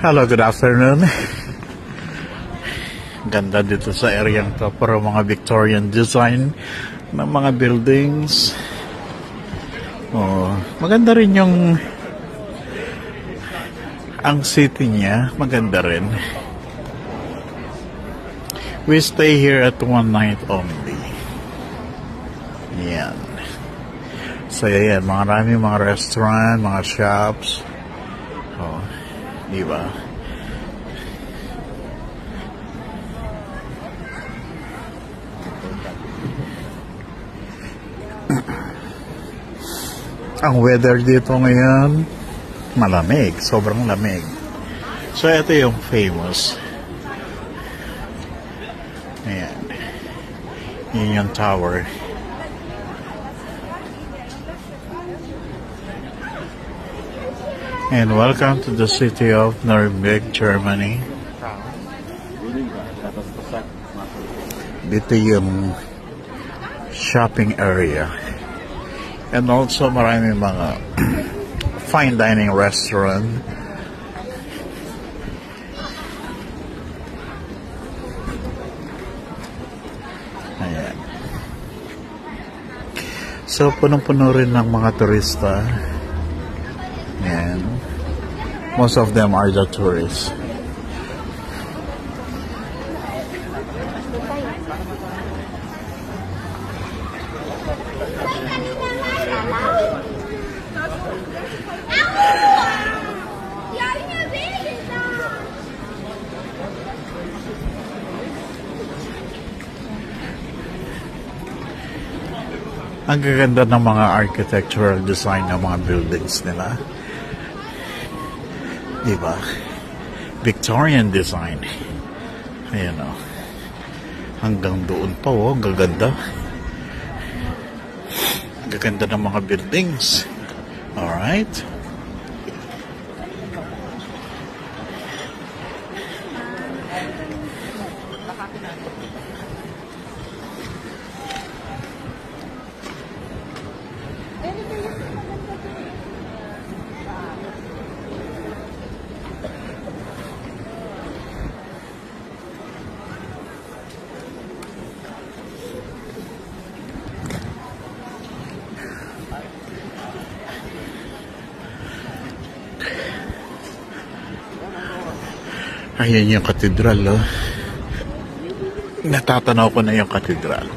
Hello, good afternoon. Ganda dito sa area to, para mga Victorian design ng mga buildings. Oh, maganda rin yung ang city niya, maganda rin. We stay here at one night only. Yan. So yan, maraming mga restaurant, mga shops. Oh, di ba? Ang weather dito ngayon, malamig, sobrang lamig. So ito yung famous. Ayan. Yun yung tower. And welcome to the city of Nuremberg, Germany. Dito yung shopping area. And also maraming mga fine dining restaurant. Ayan. So punong-puno rin ng mga turista. Ayan. Most of them are the tourists. Ang gaganda ng mga architectural design ng mga buildings nila. Diba? Victorian design. Ayan o. Hanggang doon pa o. Gaganda. Gaganda ng mga buildings. Alright. Ayan yung katedral, oh. Natatanaw ko na yung katedral.